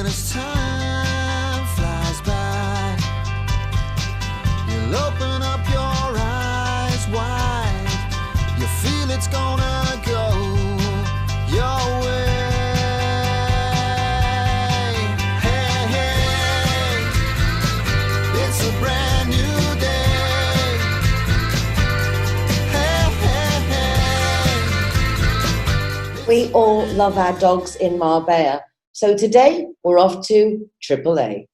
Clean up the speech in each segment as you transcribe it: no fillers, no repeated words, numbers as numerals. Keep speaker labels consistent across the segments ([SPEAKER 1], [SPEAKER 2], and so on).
[SPEAKER 1] as time flies by, you'll open up your eyes wide. You feel it's gonna go your way. Hey, hey, it's a brand new day. Hey, hey, hey.
[SPEAKER 2] We all love our dogs in Marbella. So today we're off to AAA.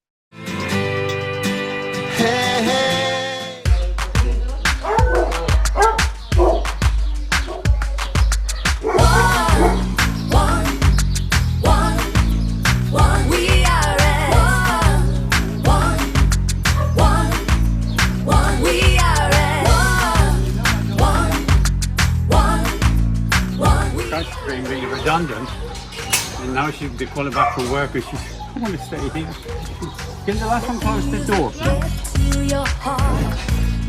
[SPEAKER 3] Being really redundant, and now she'll be calling back from work, and she's I want to stay here. Can the last one close the door?
[SPEAKER 4] To your heart,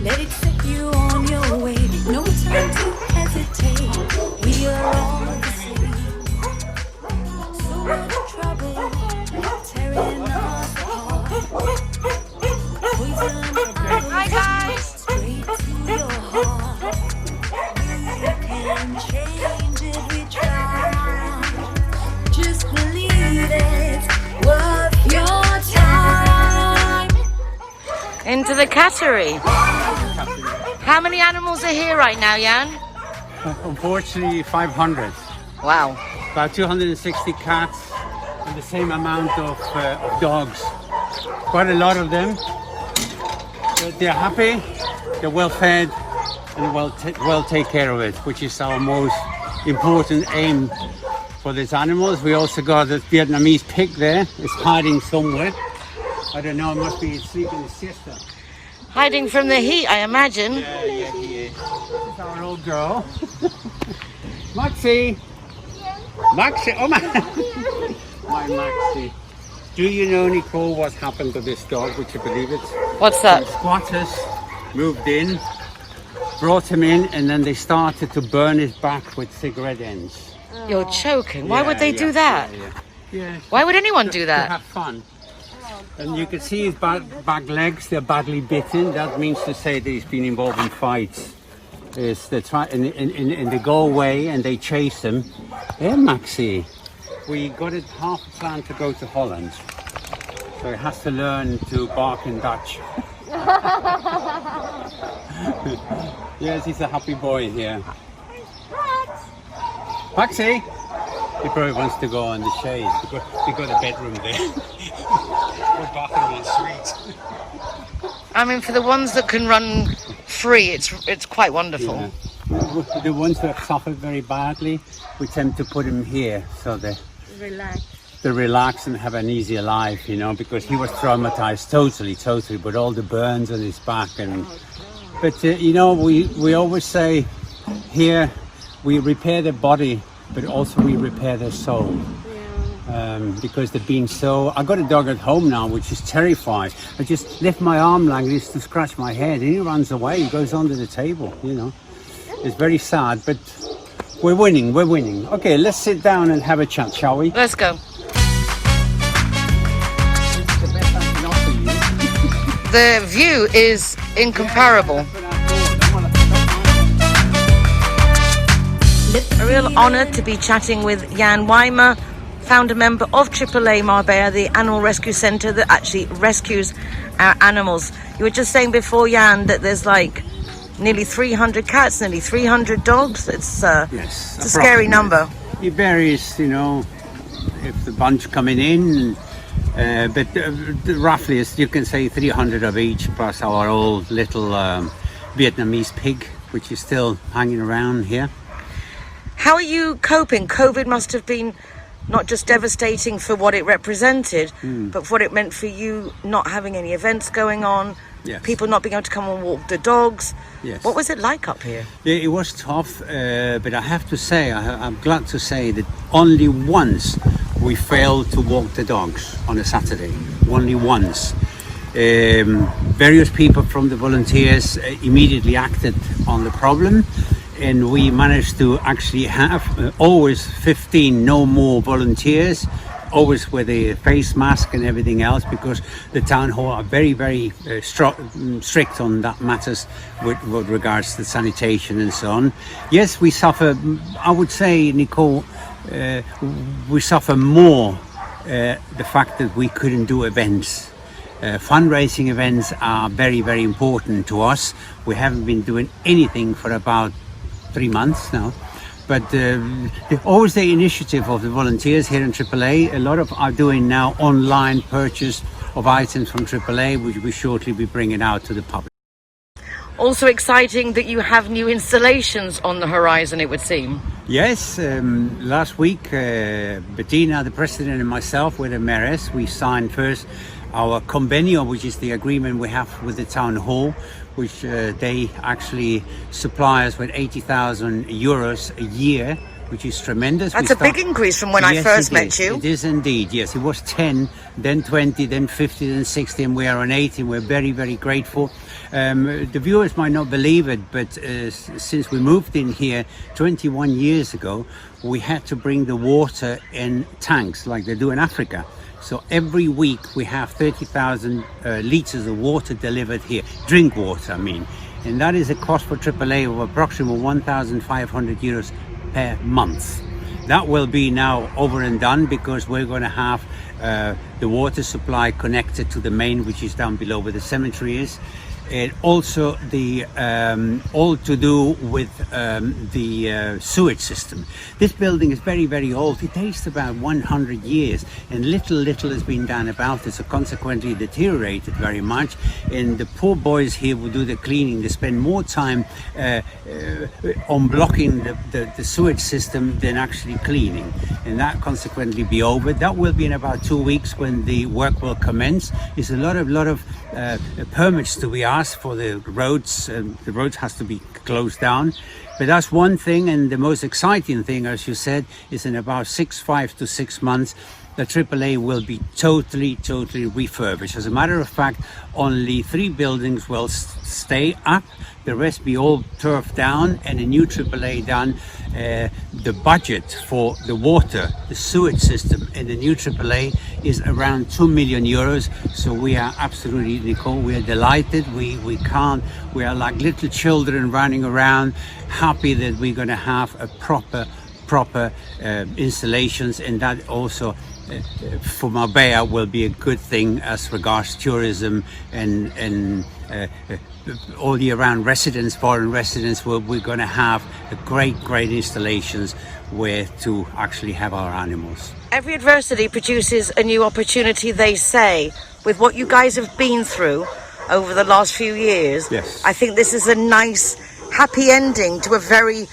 [SPEAKER 4] let it set you on your way. No time to hesitate. We are all the same. So much trouble tearing us apart. Poison. Hi guys. Straight to your heart. You can change it. We try. Just believe it's worth your time.
[SPEAKER 5] Into the cattery. How many animals are here right now, Jan?
[SPEAKER 3] Unfortunately, 500.
[SPEAKER 5] Wow.
[SPEAKER 3] About 260 cats and the same amount of dogs. Quite a lot of them. But they're happy, they're well fed, and well take care of it, which is our most important aim for these animals. We also got a Vietnamese pig there. It's hiding somewhere. I don't know, it must be sleeping a siesta.
[SPEAKER 5] Hiding from the heat, I imagine.
[SPEAKER 3] Yeah, he is. This is our old girl. Maxie! Maxie! Oh my! My Maxie. Do you know, Nicole, what happened to this dog? Would you believe it?
[SPEAKER 5] What's that?
[SPEAKER 3] The squatters moved in, brought him in, and then they started to burn his back with cigarette ends.
[SPEAKER 5] You're joking. Why would they do that?
[SPEAKER 3] Yeah.
[SPEAKER 5] Why would anyone do
[SPEAKER 3] To
[SPEAKER 5] that?
[SPEAKER 3] have fun. And you can see his back legs, they're badly bitten. That means to say that he's been involved in fights. Is they try and they go away and they chase him. Yeah, Maxie. We got it half planned to go to Holland. So he has to learn to bark in Dutch. Yes, he's a happy boy here. Maxie! He probably wants to go on the shade. We got a bedroom there. We're bathroom en suite.
[SPEAKER 5] I mean, for the ones that can run free, it's quite wonderful.
[SPEAKER 3] Yeah. The ones that have suffered very badly, we tend to put him here so they relax and have an easier life, you know, because he was traumatized totally, but all the burns on his back. But you know, we always say here we repair their body, but also we repair their soul. Because they've been so... I got a dog at home now which is terrified. I just lift my arm like this to scratch my head and he runs away. He goes under the table, you know. It's very sad, but we're winning. Okay, let's sit down and have a chat, shall we?
[SPEAKER 5] Let's go. The view is incomparable. A real honour to be chatting with Jan Weima, founder member of AAA Marbella, the animal rescue centre that actually rescues our animals. You were just saying before, Jan, that there's like nearly 300 cats, nearly 300 dogs. It's
[SPEAKER 3] yes,
[SPEAKER 5] it's a scary number.
[SPEAKER 3] It varies, you know, if the bunch coming in, but roughly, as you can say, 300 of each, plus our old little Vietnamese pig, which is still hanging around here.
[SPEAKER 5] How are you coping? COVID must have been not just devastating for what it represented, but for what it meant for you not having any events going on,
[SPEAKER 3] yes.
[SPEAKER 5] People not being able to come and walk the dogs.
[SPEAKER 3] Yes.
[SPEAKER 5] What was it like up here?
[SPEAKER 3] Yeah, it was tough, but I have to say, I'm glad to say that only once we failed to walk the dogs on a Saturday. Only once. Various people from the volunteers immediately acted on the problem, and we managed to actually have always 15 no more volunteers always with a face mask and everything else, because the town hall are very, very strict on that matters with regards to sanitation and so on. Yes, we suffer, I would say, Nicole, we suffer more the fact that we couldn't do events. Fundraising events are very, very important to us. We haven't been doing anything for about 3 months now. But always the initiative of the volunteers here in AAA. A lot of are doing now online purchase of items from AAA, which we shortly be bringing out to the public.
[SPEAKER 5] Also exciting that you have new installations on the horizon, it would seem.
[SPEAKER 3] Yes, last week, Bettina, the president, and myself with the mayoress, we signed first our convenio, which is the agreement we have with the town hall, which they actually supply us with 80,000 euros a year, which is tremendous.
[SPEAKER 5] That's a big increase from when I first met you.
[SPEAKER 3] It is indeed, yes. It was 10, then 20, then 50, then 60, and we are on 80. We're very, very grateful. The viewers might not believe it, but since we moved in here 21 years ago, we had to bring the water in tanks like they do in Africa. So every week we have 30,000 litres of water delivered here, drink water I mean. And that is a cost for AAA of approximately 1,500 euros per month. That will be now over and done, because we're going to have the water supply connected to the main, which is down below where the cemetery is. And also the all to do with the sewage system. This building is very, very old. It takes about 100 years, and little has been done about it, so consequently deteriorated very much. And the poor boys here will do the cleaning. They spend more time on blocking the sewage system than actually cleaning, and that consequently be over. That will be in about 2 weeks when the work will commence. There's a lot of permits to be asked for the roads, and the roads has to be closed down. But that's one thing, and the most exciting thing, as you said, is in about 5 to 6 months the AAA will be totally refurbished. As a matter of fact, only 3 buildings will stay up, the rest be all turfed down and a new AAA done. The budget for the water, the sewage system and the new AAA is around 2 million euros. So we are absolutely, Nicole, we are delighted. We are like little children running around, happy that we're going to have a proper installations, and that also for Marbella will be a good thing as regards tourism and all year round residents, foreign residents. We're going to have a great installations where to actually have our animals.
[SPEAKER 5] Every adversity produces a new opportunity, they say. With what you guys have been through over the last few years,
[SPEAKER 3] yes,
[SPEAKER 5] I think this is a nice, happy ending to a very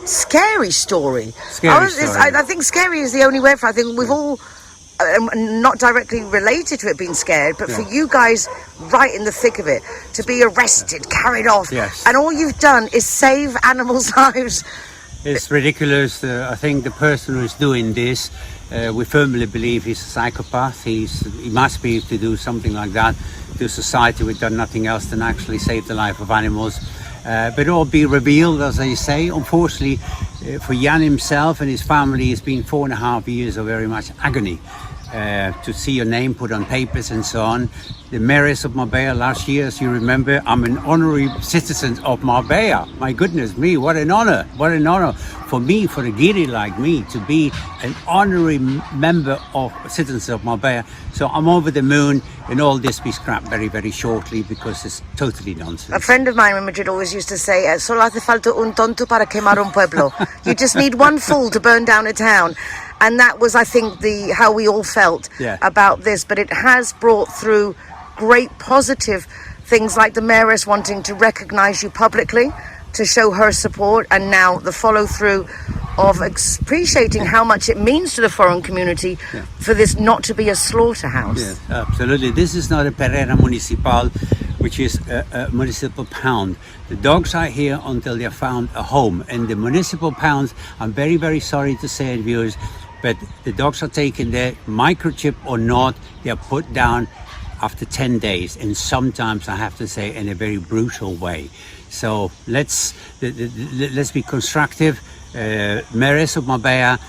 [SPEAKER 5] scary story. I think scary is the only word for it. I think we've all, not directly related to it being scared, but for you guys right in the thick of it, to be arrested, carried off, and all you've done is save animals' lives.
[SPEAKER 3] It's ridiculous. I think the person who's doing this, we firmly believe he's a psychopath. He must be to do something like that to society. We've done nothing else than actually save the life of animals. But it all be revealed, as I say. Unfortunately, for Jan himself and his family, it's been 4.5 years of very much agony. To see your name put on papers and so on. The mayoress of Marbella last year, as you remember, I'm an honorary citizen of Marbella. My goodness me, what an honor for me, for a Giri like me, to be an honorary member of citizens of Marbella. So I'm over the moon, and all this be scrapped very shortly, because it's totally nonsense.
[SPEAKER 5] A friend of mine in Madrid always used to say, solo hace falta un tonto para quemar un pueblo. You just need one fool to burn down a town. And that was, I think, how we all felt about this. But it has brought through great positive things, like the mayoress wanting to recognise you publicly, to show her support, and now the follow-through of appreciating how much it means to the foreign community for this not to be a slaughterhouse.
[SPEAKER 3] Yes, absolutely. This is not a Perrera Municipal, which is a municipal pound. The dogs are here until they're found a home. And the municipal pounds, I'm very sorry to say it, viewers, but the dogs are taken there, microchip or not, they are put down after 10 days, and sometimes I have to say in a very brutal way. So let's be constructive. Mayoress of Marbella,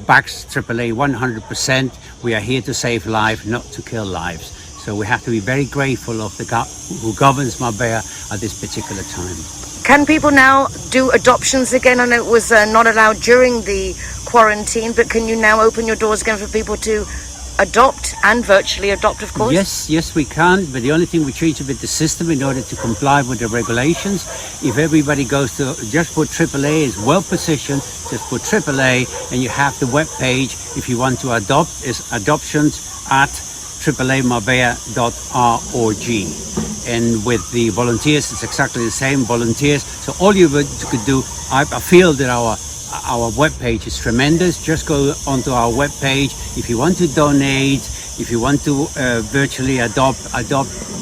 [SPEAKER 3] backs AAA 100%. We are here to save lives, not to kill lives. So we have to be very grateful of who governs Marbella at this particular time.
[SPEAKER 5] Can people now do adoptions again? I know it was not allowed during the quarantine, but can you now open your doors again for people to adopt and virtually adopt, of course?
[SPEAKER 3] Yes, we can. But the only thing we change a bit the system in order to comply with the regulations. If everybody goes to just put AAA, is well positioned. Just put AAA, and you have the web page. If you want to adopt, is adoptions@AAAmarbella.org. And with the volunteers, it's exactly the same volunteers. So all you could do, I feel that our webpage is tremendous. Just go onto our webpage. If you want to donate, if you want to virtually adopt,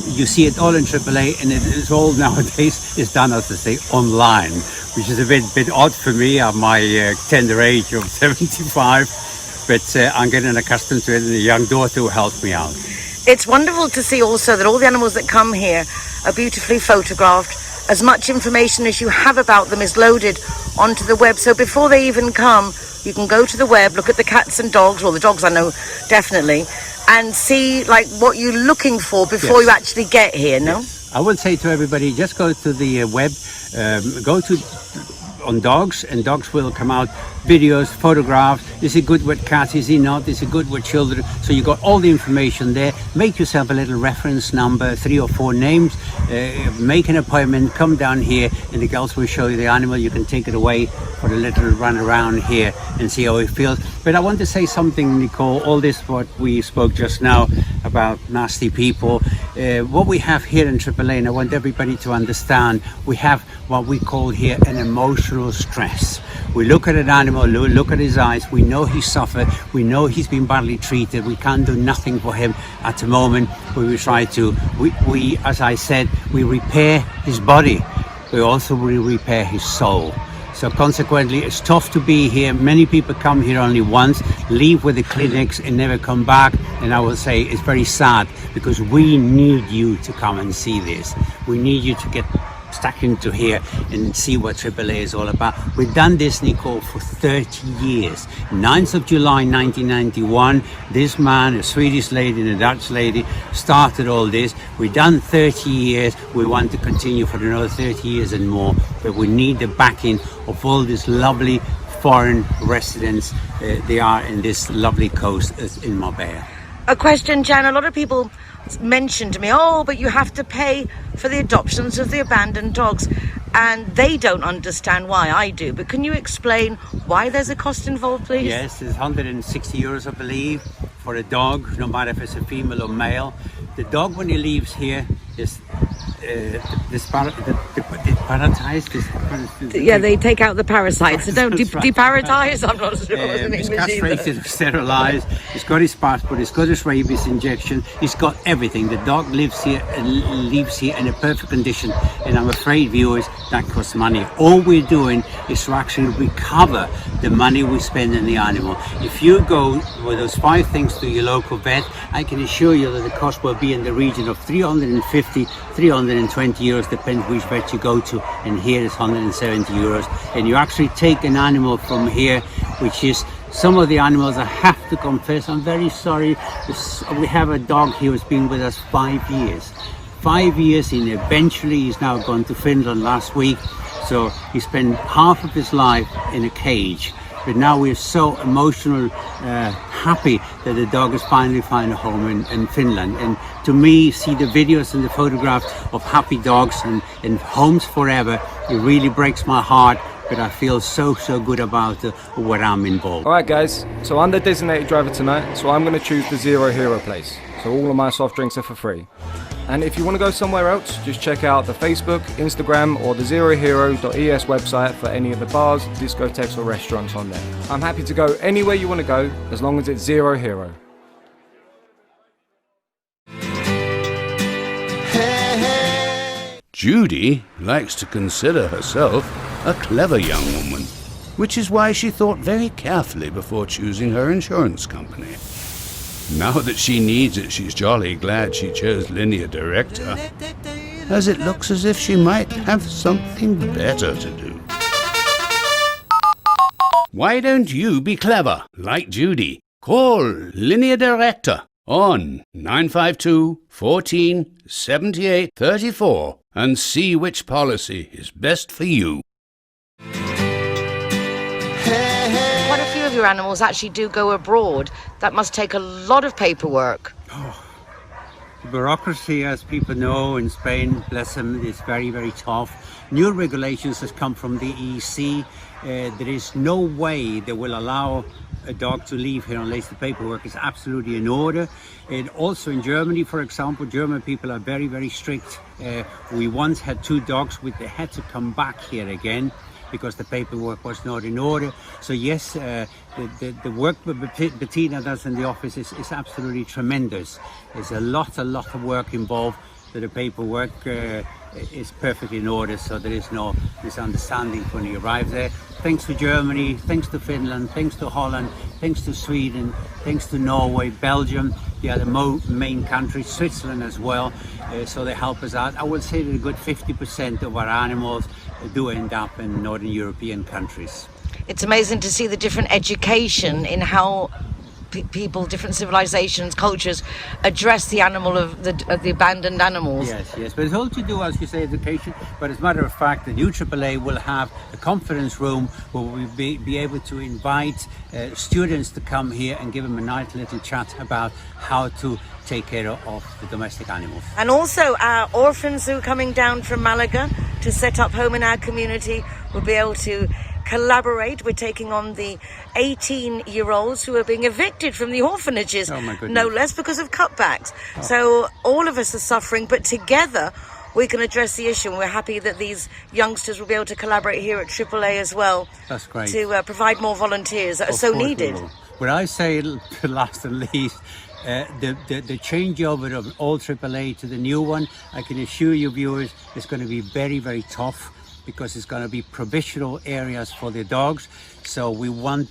[SPEAKER 3] you see it all in AAA, and it is all nowadays is done, as they say, online, which is a bit odd for me at my tender age of 75, but I'm getting accustomed to it, and a young daughter who helps me out.
[SPEAKER 5] It's wonderful to see also that all the animals that come here are beautifully photographed. As much information as you have about them is loaded onto the web. So before they even come, you can go to the web, look at the cats and dogs, or the dogs I know definitely, and see like what you're looking for before you actually get here, no?
[SPEAKER 3] Yes. I would say to everybody, just go to the web, go to on dogs, and dogs will come out videos, photographs. Is he good with cats? Is he not? Is he good with children? So you got all the information there. Make yourself a little reference number, 3 or 4 names. Make an appointment, come down here, and the girls will show you the animal. You can take it away for a little run around here and see how it feels. But I want to say something, Nicole. All this what we spoke just now about nasty people. What we have here in AAA, and I want everybody to understand, we have what we call here an emotional stress. We look at an animal, look at his eyes, we know he suffered, we know he's been badly treated, we can't do nothing for him at the moment, but we try to, we as I said, we repair his body, we also will repair his soul. So consequently, it's tough to be here. Many people come here only once, leave with the clinics and never come back. And I will say it's very sad, because we need you to come and see this. We need you to get stuck into here and see what AAA is all about. We've done this, Nicole, for 30 years. 9th of July 1991, this man, a Swedish lady and a Dutch lady, started all this. We've done 30 years. We want to continue for another 30 years and more, but we need the backing of all these lovely foreign residents. They are in this lovely coast in Marbella.
[SPEAKER 5] A question, Jan, a lot of people mentioned to me, oh, but you have to pay for the adoptions of the abandoned dogs, and they don't understand why. I do, but can you explain why there's a cost involved, please?
[SPEAKER 3] Yes, it's 160 euros, I believe, for a dog, no matter if it's a female or male. The dog, when he leaves here, is
[SPEAKER 5] they take out the parasites. So don't deparasitize. I'm not sure.
[SPEAKER 3] He's castrated, sterilized. He's got his passport. He's got his rabies injection. He's got everything. The dog lives here and leaves here in a perfect condition. And I'm afraid, viewers, that costs money. All we're doing is to actually recover the money we spend on the animal. If you go with those 5 things to your local vet, I can assure you that the cost will be in the region of 350, 320 euros, depends which vet you go to, and here is 170 euros. And you actually take an animal from here, which is some of the animals, I have to confess, I'm very sorry. We have a dog here who's been with us 5 years. 5 years, and eventually he's now gone to Finland last week. So he spent half of his life in a cage. But now we're so emotional, happy that the dog has finally found a home in Finland. And to me, see the videos and the photographs of happy dogs and homes forever, it really breaks my heart. But I feel so good about what I'm involved.
[SPEAKER 6] Alright guys, so I'm the designated driver tonight, so I'm going to choose the Zero Hero place. So all of my soft drinks are for free. And if you want to go somewhere else, just check out the Facebook, Instagram or the zerohero.es website for any of the bars, discotheques or restaurants on there. I'm happy to go anywhere you want to go, as long as it's Zero Hero.
[SPEAKER 7] Judy likes to consider herself a clever young woman, which is why she thought very carefully before choosing her insurance company. Now that she needs it, she's jolly glad she chose Linear Director, as it looks as if she might have something better to do. Why don't you be clever, like Judy? Call Linear Director on 952 14 78 34 and see which policy is best for you.
[SPEAKER 5] Quite a few of your animals actually do go abroad. That must take a lot of paperwork.
[SPEAKER 3] The bureaucracy, as people know, in Spain, bless them, is very, very tough. New regulations has come from the EC. There is no way they will allow a dog to leave here unless the paperwork is absolutely in order. And also in Germany, for example, German people are very, very strict. We once had 2 dogs they had to come back here again because the paperwork was not in order. So yes, the work Bettina does in the office is absolutely tremendous. There's a lot of work involved. That the paperwork is perfectly in order, so there is no misunderstanding when you arrive there. Thanks to Germany, thanks to Finland, thanks to Holland, thanks to Sweden, thanks to Norway, Belgium, the other main countries, Switzerland as well. So they help us out. I would say that a good 50% of our animals do end up in Northern European countries.
[SPEAKER 5] It's amazing to see the different education in how people, different civilizations, cultures address the animal of the abandoned animals.
[SPEAKER 3] Yes, but it's all to do, as you say, education. But as a matter of fact, the new AAA will have a conference room where we'll be able to invite students to come here and give them a nice little chat about how to take care of the domestic animals.
[SPEAKER 5] And also our orphans who are coming down from Malaga to set up home in our community will be able to collaborate. We're taking on the 18-year-olds who are being evicted from the orphanages, no less, because of cutbacks. So all of us are suffering, but together we can address the issue, and we're happy that these youngsters will be able to collaborate here at AAA as well.
[SPEAKER 3] That's great.
[SPEAKER 5] To provide more volunteers that are so needed.
[SPEAKER 3] But I say, last and least, the changeover of old AAA to the new one, I can assure you viewers, it's going to be very, very tough, because it's going to be provisional areas for the dogs. So we want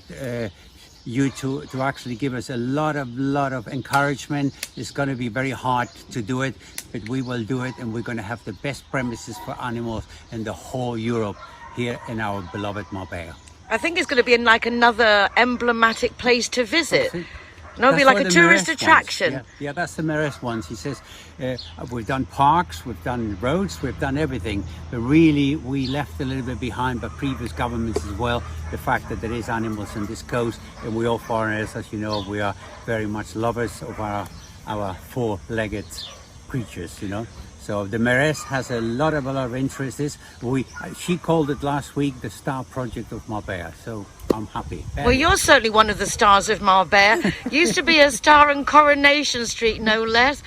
[SPEAKER 3] you to actually give us a lot of encouragement. It's going to be very hard to do it, but we will do it, and we're going to have the best premises for animals in the whole Europe here in our beloved Marbella.
[SPEAKER 5] I think it's going to be like another emblematic place to visit. No, it'll be like a tourist attraction.
[SPEAKER 3] Yeah, that's the Mayor's ones. He says, we've done parks, we've done roads, we've done everything. But really, we left a little bit behind by previous governments as well. The fact that there is animals on this coast, and we all foreigners, as you know, we are very much lovers of our four-legged creatures, you know. So the Mayoress has a lot of interest. She called it last week the Star Project of Marbella. So I'm happy.
[SPEAKER 5] Well, you're certainly one of the stars of Marbella. Used to be a star in Coronation Street, no less.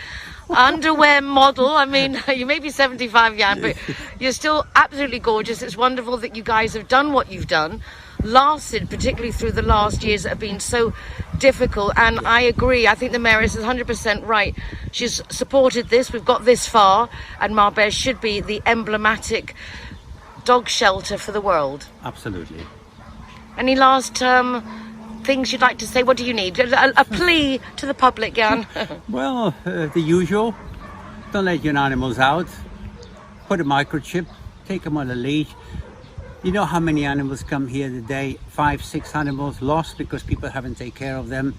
[SPEAKER 5] Underwear model. I mean, you may be 75, Jan, but you're still absolutely gorgeous. It's wonderful that you guys have done what you've done. Lasted, particularly through the last years that have been so difficult. And I agree. I think the Mayoress is 100% right. She's supported this. We've got this far, and Marbella should be the emblematic dog shelter for the world.
[SPEAKER 3] Absolutely.
[SPEAKER 5] Any last things you'd like to say? What do you need? A plea to the public, Jan.
[SPEAKER 3] Well, the usual. Don't let your animals out. Put a microchip. Take them on a leash. You know how many animals come here today? 5-6 animals lost because people haven't taken care of them.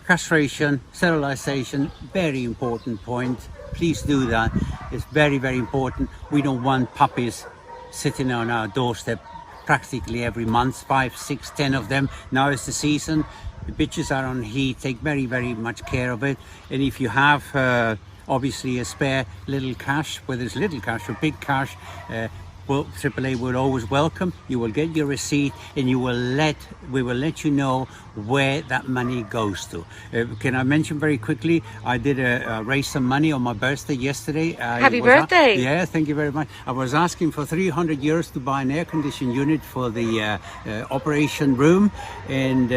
[SPEAKER 3] Castration, sterilization, very important point. Please do that. It's very, very important. We don't want puppies sitting on our doorstep practically every month, 5, 6, 10 of them. Now is the season. The bitches are on heat. Take very, very much care of it. And if you have obviously a spare little cash, whether it's little cash or big cash, well, AAA will always welcome. You will get your receipt, and we will let you know where that money goes to. Can I mention very quickly? I did raise some money on my birthday yesterday.
[SPEAKER 5] Happy birthday!
[SPEAKER 3] Yeah, thank you very much. I was asking for 300 euros to buy an air conditioning unit for the operation room, and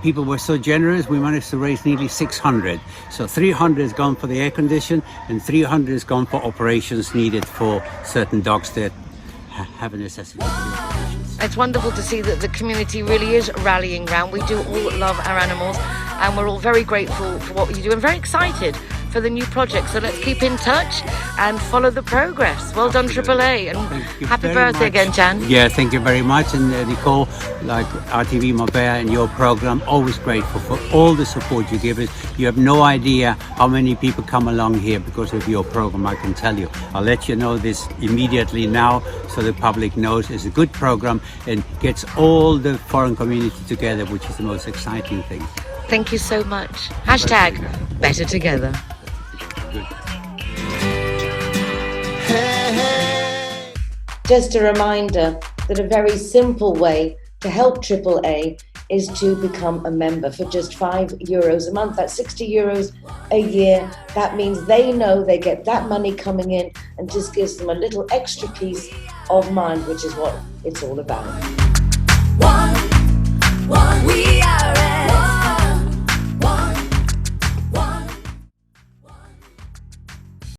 [SPEAKER 3] people were so generous. We managed to raise nearly 600. So 300 has gone for the air condition, and 300 has gone for operations needed for certain dogs that have a necessity.
[SPEAKER 5] It's wonderful to see that the community really is rallying round. We do all love our animals, and we're all very grateful for what you do, and very excited for the new project. So let's keep in touch and follow the progress. Well done, AAA, and happy birthday again, Jan.
[SPEAKER 3] Yeah, thank you very much. And Nicole, like RTV Marbella and your program, always grateful for all the support you give us. You have no idea how many people come along here because of your program, I can tell you. I'll let you know this immediately now so the public knows it's a good program and gets all the foreign community together, which is the most exciting thing.
[SPEAKER 5] Thank you so much. Hashtag better together.
[SPEAKER 2] Just a reminder that a very simple way to help AAA is to become a member for just €5 a month. That's €60 a year. That means they know they get that money coming in and just gives them a little extra peace of mind, which is what it's all about.
[SPEAKER 4] One, we